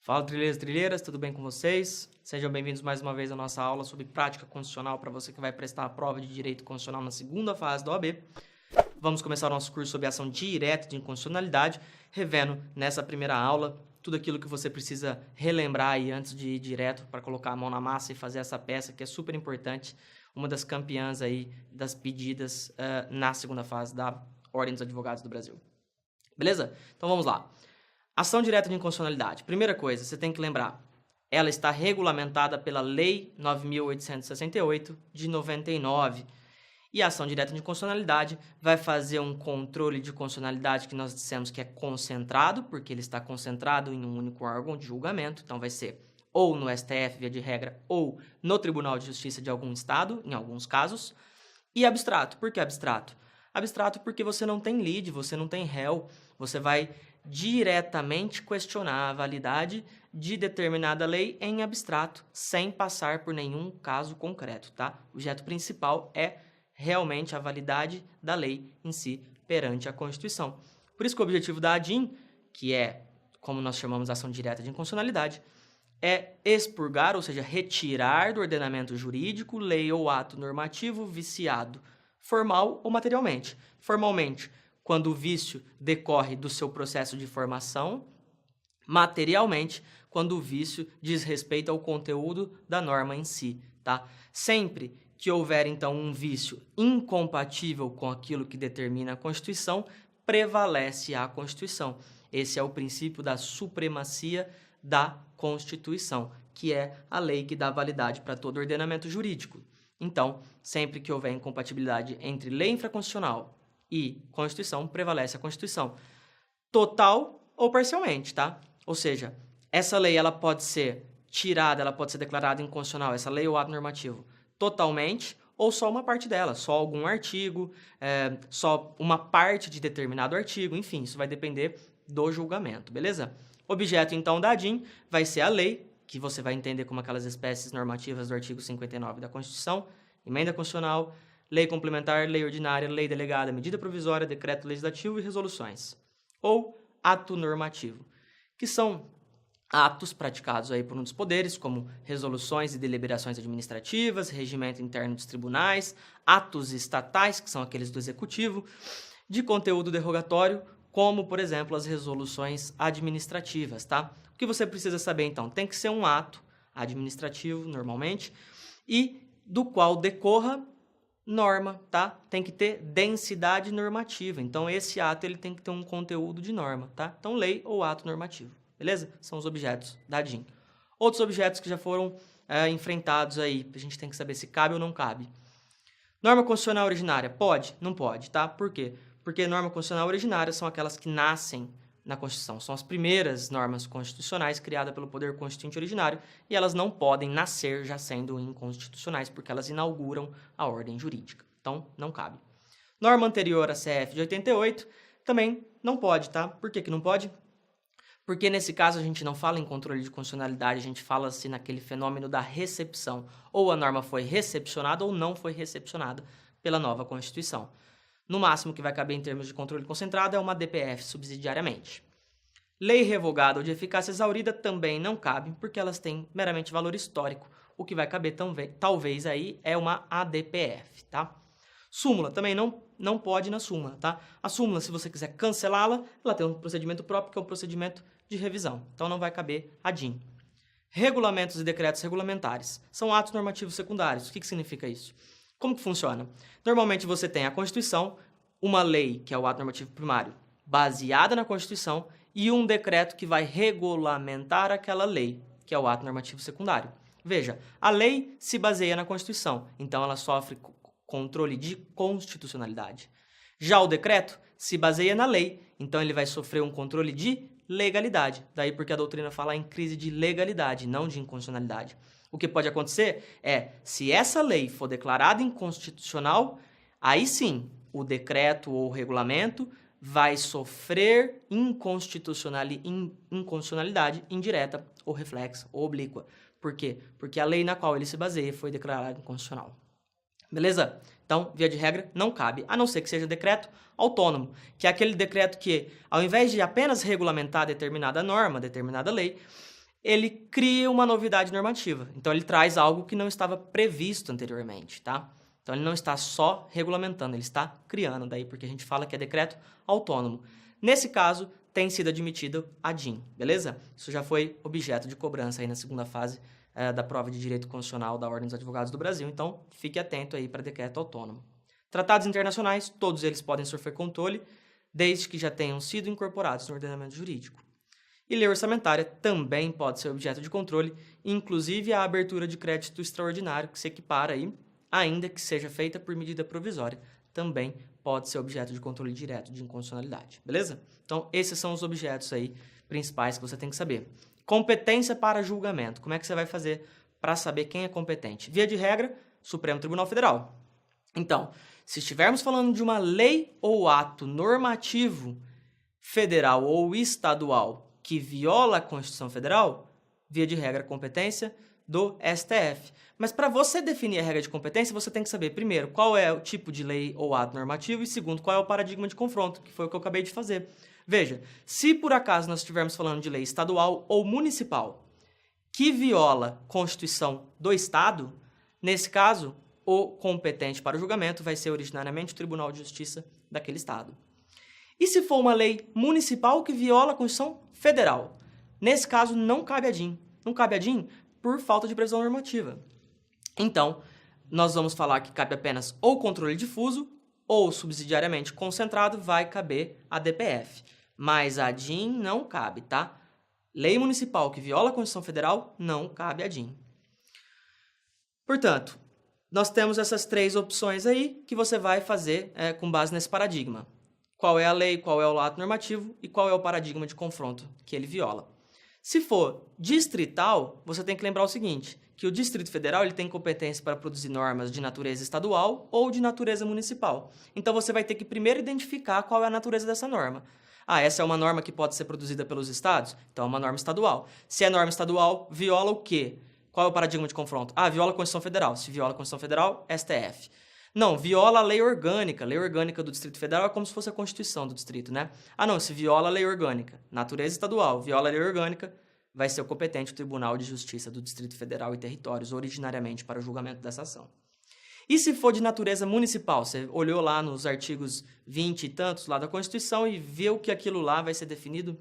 Fala, trilheiros e trilheiras, tudo bem com vocês? Sejam bem-vindos mais uma vez à nossa aula sobre prática constitucional para você que vai prestar a prova de Direito Constitucional na segunda fase da OAB. Vamos começar o nosso curso sobre ação direta de inconstitucionalidade, revendo nessa primeira aula tudo aquilo que você precisa relembrar aí antes de ir direto para colocar a mão na massa e fazer essa peça que é super importante, uma das campeãs aí das pedidas na segunda fase da Ordem dos Advogados do Brasil. Beleza? Então vamos lá. Ação direta de inconstitucionalidade. Primeira coisa, você tem que lembrar, ela está regulamentada pela Lei 9.868 de 99. E a ação direta de inconstitucionalidade vai fazer um controle de constitucionalidade que nós dissemos que é concentrado, porque ele está concentrado em um único órgão de julgamento, então vai ser ou no STF, via de regra, ou no Tribunal de Justiça de algum estado, em alguns casos. E abstrato. Por que abstrato? Abstrato porque você não tem lide, você não tem réu, você vai diretamente questionar a validade de determinada lei em abstrato, sem passar por nenhum caso concreto, tá? O objeto principal é realmente a validade da lei em si perante a Constituição. Por isso que o objetivo da ADIM, que é, como nós chamamos, ação direta de inconstitucionalidade, é expurgar, ou seja, retirar do ordenamento jurídico lei ou ato normativo viciado, formal ou materialmente. Formalmente, quando o vício decorre do seu processo de formação, materialmente, quando o vício diz respeito ao conteúdo da norma em si, tá? Sempre que houver, então, um vício incompatível com aquilo que determina a Constituição, prevalece a Constituição. Esse é o princípio da supremacia da Constituição, que é a lei que dá validade para todo ordenamento jurídico. Então, sempre que houver incompatibilidade entre lei infraconstitucional e Constituição, prevalece a Constituição. Total ou parcialmente, tá? Ou seja, essa lei ela pode ser tirada, ela pode ser declarada inconstitucional, essa lei ou ato normativo, totalmente ou só uma parte dela, só algum artigo, só uma parte de determinado artigo, enfim, isso vai depender do julgamento, beleza? Objeto, então, da ADIM vai ser a lei, que você vai entender como aquelas espécies normativas do artigo 59 da Constituição, emenda constitucional, lei complementar, lei ordinária, lei delegada, medida provisória, decreto legislativo e resoluções. Ou ato normativo, que são atos praticados aí por um dos poderes, como resoluções e deliberações administrativas, regimento interno dos tribunais, atos estatais, que são aqueles do executivo, de conteúdo derrogatório, como, por exemplo, as resoluções administrativas, tá? O que você precisa saber, então? Tem que ser um ato administrativo, normalmente, e do qual decorra norma, tá? Tem que ter densidade normativa. Então, esse ato ele tem que ter um conteúdo de norma, tá? Então, lei ou ato normativo, beleza? São os objetos da ADIM. Outros objetos que já foram enfrentados aí, a gente tem que saber se cabe ou não cabe. Norma constitucional originária, pode? Não pode, tá? Por quê? Porque norma constitucional originária são aquelas que nascem na Constituição. São as primeiras normas constitucionais criadas pelo Poder Constituinte originário e elas não podem nascer já sendo inconstitucionais porque elas inauguram a ordem jurídica. Então, não cabe. Norma anterior à CF de 88 também não pode, tá? Por que que não pode? Porque nesse caso a gente não fala em controle de constitucionalidade, a gente fala assim naquele fenômeno da recepção. Ou a norma foi recepcionada ou não foi recepcionada pela nova Constituição. No máximo que vai caber em termos de controle concentrado é uma DPF subsidiariamente. Lei revogada ou de eficácia exaurida também não cabe, porque elas têm meramente valor histórico. O que vai caber talvez aí é uma ADPF, tá? Súmula também não pode na súmula, tá? A súmula, se você quiser cancelá-la, ela tem um procedimento próprio, que é um procedimento de revisão. Então não vai caber a DIN. Regulamentos e decretos regulamentares são atos normativos secundários. O que significa isso? Como que funciona? Normalmente você tem a Constituição, uma lei, que é o ato normativo primário, baseada na Constituição, e um decreto que vai regulamentar aquela lei, que é o ato normativo secundário. Veja, a lei se baseia na Constituição, então ela sofre controle de constitucionalidade. Já o decreto se baseia na lei, então ele vai sofrer um controle de legalidade. Daí porque a doutrina fala em crise de legalidade, não de inconstitucionalidade. O que pode acontecer é, se essa lei for declarada inconstitucional, aí sim, o decreto ou o regulamento vai sofrer inconstitucionalidade indireta ou reflexa ou oblíqua. Por quê? Porque a lei na qual ele se baseia foi declarada inconstitucional. Beleza? Então, via de regra, não cabe, a não ser que seja decreto autônomo, que é aquele decreto que, ao invés de apenas regulamentar determinada norma, determinada lei, ele cria uma novidade normativa. Então, ele traz algo que não estava previsto anteriormente, tá? Então, ele não está só regulamentando, ele está criando, daí porque a gente fala que é decreto autônomo. Nesse caso, tem sido admitido a DIN, beleza? Isso já foi objeto de cobrança aí na segunda fase da prova de Direito Constitucional da Ordem dos Advogados do Brasil, então fique atento aí para decreto autônomo. Tratados internacionais, todos eles podem sofrer controle, desde que já tenham sido incorporados no ordenamento jurídico. E lei orçamentária também pode ser objeto de controle, inclusive a abertura de crédito extraordinário, que se equipara aí, ainda que seja feita por medida provisória, também pode ser objeto de controle direto de inconstitucionalidade, beleza? Então, esses são os objetos aí principais que você tem que saber. Competência para julgamento. Como é que você vai fazer para saber quem é competente? Via de regra, Supremo Tribunal Federal. Então, se estivermos falando de uma lei ou ato normativo federal ou estadual que viola a Constituição Federal, via de regra, competência do STF. Mas para você definir a regra de competência, você tem que saber, primeiro, qual é o tipo de lei ou ato normativo e, segundo, qual é o paradigma de confronto, que foi o que eu acabei de fazer. Veja, se por acaso nós estivermos falando de lei estadual ou municipal que viola a Constituição do Estado, nesse caso, o competente para o julgamento vai ser originariamente o Tribunal de Justiça daquele Estado. E se for uma lei municipal que viola a Constituição Federal? Nesse caso, não cabe a DIN. Não cabe a DIN por falta de previsão normativa. Então, nós vamos falar que cabe apenas ou controle difuso ou subsidiariamente concentrado, vai caber a DPF. Mas a DIN não cabe, tá? Lei municipal que viola a Constituição Federal, não cabe a DIN. Portanto, nós temos essas três opções aí que você vai fazer com base nesse paradigma. Qual é a lei, qual é o ato normativo e qual é o paradigma de confronto que ele viola. Se for distrital, você tem que lembrar o seguinte, que o Distrito Federal ele tem competência para produzir normas de natureza estadual ou de natureza municipal. Então, você vai ter que primeiro identificar qual é a natureza dessa norma. Ah, essa é uma norma que pode ser produzida pelos estados? Então, é uma norma estadual. Se é norma estadual, viola o quê? Qual é o paradigma de confronto? Ah, viola a Constituição Federal. Se viola a Constituição Federal, STF. Não, viola a lei orgânica. A lei orgânica do Distrito Federal é como se fosse a Constituição do Distrito, né? Ah, não, se viola a lei orgânica. Natureza estadual, viola a lei orgânica, vai ser o competente o Tribunal de Justiça do Distrito Federal e Territórios, originariamente para o julgamento dessa ação. E se for de natureza municipal? Você olhou lá nos artigos 20 e tantos lá da Constituição e viu que aquilo lá vai ser definido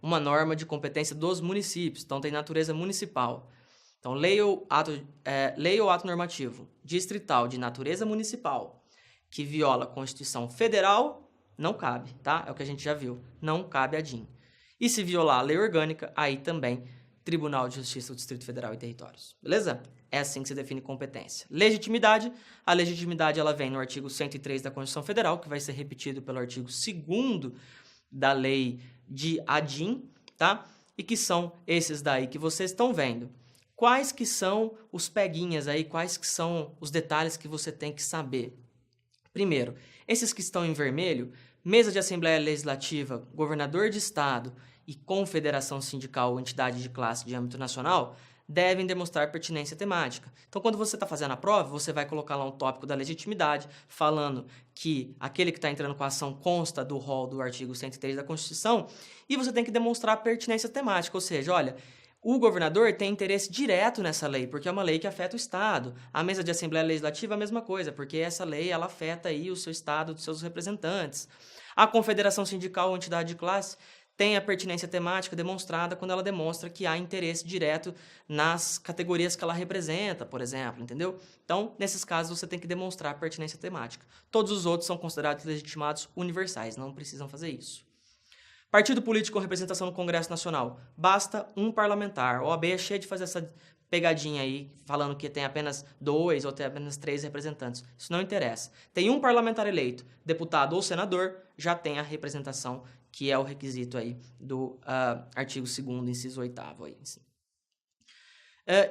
uma norma de competência dos municípios, então tem natureza municipal. Então, lei ou ato normativo distrital de natureza municipal que viola a Constituição Federal, não cabe, tá? É o que a gente já viu, não cabe a DIN. E se violar a lei orgânica, aí também Tribunal de Justiça do Distrito Federal e Territórios, beleza? É assim que se define competência. Legitimidade, a legitimidade ela vem no artigo 103 da Constituição Federal, que vai ser repetido pelo artigo 2º da lei de ADIM, tá? E que são esses daí que vocês estão vendo. Quais que são os peguinhas aí, quais que são os detalhes que você tem que saber? Primeiro, esses que estão em vermelho, mesa de Assembleia Legislativa, governador de estado e confederação sindical ou entidade de classe de âmbito nacional, devem demonstrar pertinência temática. Então, quando você está fazendo a prova, você vai colocar lá um tópico da legitimidade, falando que aquele que está entrando com a ação consta do rol do artigo 103 da Constituição, e você tem que demonstrar pertinência temática, ou seja, olha, o governador tem interesse direto nessa lei, porque é uma lei que afeta o Estado. A mesa de Assembleia Legislativa é a mesma coisa, porque essa lei ela afeta aí o seu Estado, os seus representantes. A confederação sindical ou entidade de classe tem a pertinência temática demonstrada quando ela demonstra que há interesse direto nas categorias que ela representa, por exemplo, entendeu? Então, nesses casos, você tem que demonstrar pertinência temática. Todos os outros são considerados legitimados universais, não precisam fazer isso. Partido político com representação no Congresso Nacional. Basta um parlamentar. A OAB é cheia de fazer essa pegadinha aí, falando que tem apenas 2 ou tem apenas 3 representantes. Isso não interessa. Tem um parlamentar eleito, deputado ou senador, já tem a representação, que é o requisito aí do artigo 2º, inciso 8º. Aí.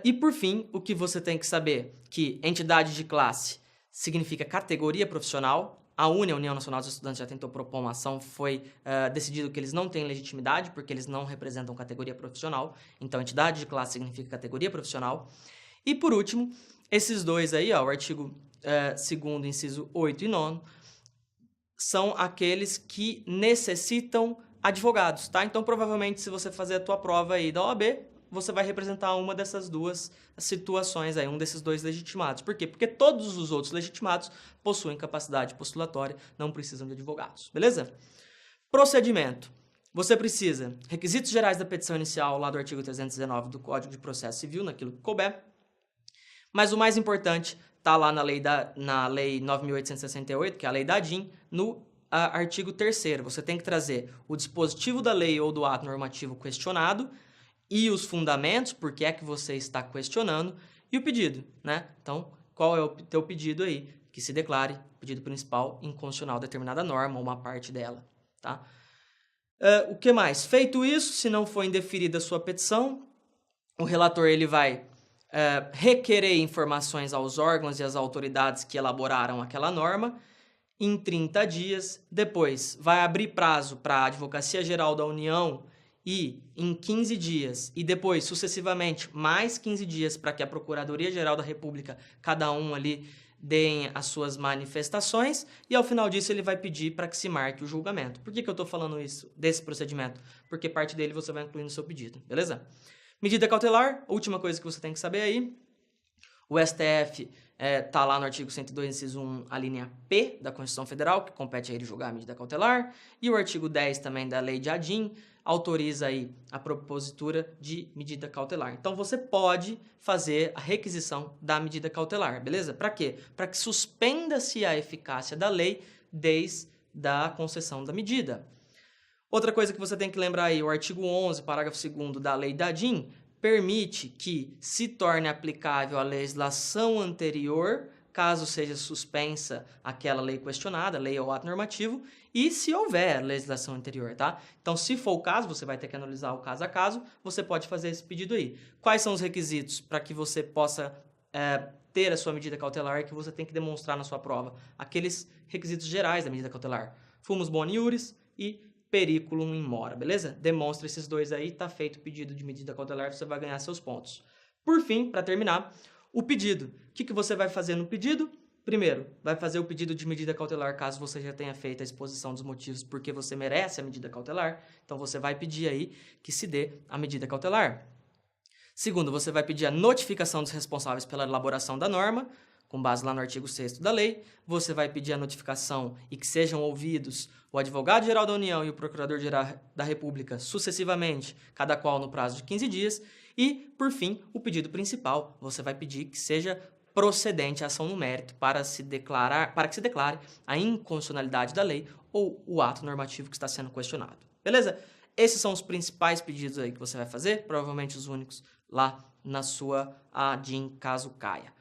E, por fim, o que você tem que saber? Que entidade de classe significa categoria profissional. A UNE, a União Nacional dos Estudantes, já tentou propor uma ação, foi decidido que eles não têm legitimidade, porque eles não representam categoria profissional. Então, entidade de classe significa categoria profissional. E, por último, esses dois aí, ó, o artigo 2º, inciso 8 e 9, são aqueles que necessitam advogados, tá? Então, provavelmente, se você fazer a tua prova aí da OAB, você vai representar uma dessas duas situações aí, um desses dois legitimados. Por quê? Porque todos os outros legitimados possuem capacidade postulatória, não precisam de advogados, beleza? Procedimento. Você precisa requisitos gerais da petição inicial, lá do artigo 319 do Código de Processo Civil, naquilo que couber. Mas o mais importante está lá na lei 9.868, que é a lei da ADIM, no artigo 3º. Você tem que trazer o dispositivo da lei ou do ato normativo questionado e os fundamentos, por que é que você está questionando, e o pedido, né? Então, qual é o teu pedido aí? Que se declare pedido principal inconstitucional determinada norma ou uma parte dela, tá? O que mais? Feito isso, se não for indeferida a sua petição, o relator ele vai requerer informações aos órgãos e às autoridades que elaboraram aquela norma em 30 dias. Depois, vai abrir prazo para a Advocacia Geral da União e em 15 dias, e depois, sucessivamente, mais 15 dias para que a Procuradoria-Geral da República, cada um ali, deem as suas manifestações, e ao final disso ele vai pedir para que se marque o julgamento. Por que eu estou falando isso, desse procedimento? Porque parte dele você vai incluir no seu pedido, beleza? Medida cautelar, última coisa que você tem que saber aí, o STF está lá no artigo 102, inciso 1, a linha P da Constituição Federal, que compete a ele julgar a medida cautelar, e o artigo 10 também da lei de ADIM, autoriza aí a propositura de medida cautelar. Então, você pode fazer a requisição da medida cautelar, beleza? Para quê? Para que suspenda-se a eficácia da lei desde a concessão da medida. Outra coisa que você tem que lembrar aí, o artigo 11, parágrafo 2º da lei da ADIM, permite que se torne aplicável a legislação anterior, caso seja suspensa aquela lei questionada, lei ou ato normativo, e se houver legislação anterior, tá? Então, se for o caso, você vai ter que analisar o caso a caso, você pode fazer esse pedido aí. Quais são os requisitos para que você possa ter a sua medida cautelar que você tem que demonstrar na sua prova? Aqueles requisitos gerais da medida cautelar. Fumus boni iuris e periculum in mora, beleza? Demonstra esses dois aí, tá feito o pedido de medida cautelar, você vai ganhar seus pontos. Por fim, para terminar, o pedido. O que você vai fazer no pedido? Primeiro, vai fazer o pedido de medida cautelar caso você já tenha feito a exposição dos motivos porque você merece a medida cautelar. Então, você vai pedir aí que se dê a medida cautelar. Segundo, você vai pedir a notificação dos responsáveis pela elaboração da norma, com base lá no artigo 6º da lei. Você vai pedir a notificação e que sejam ouvidos o Advogado-Geral da União e o Procurador-Geral da República sucessivamente, cada qual no prazo de 15 dias. E, por fim, o pedido principal, você vai pedir que seja procedente a ação no mérito para que se declare a inconstitucionalidade da lei ou o ato normativo que está sendo questionado. Beleza? Esses são os principais pedidos aí que você vai fazer, provavelmente os únicos lá na sua ADIM, caso caia.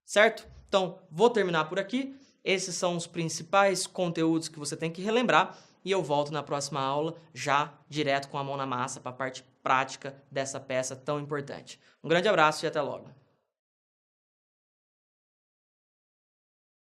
Certo? Então, vou terminar por aqui. Esses são os principais conteúdos que você tem que relembrar e eu volto na próxima aula já direto com a mão na massa para a parte prática dessa peça tão importante. Um grande abraço e até logo.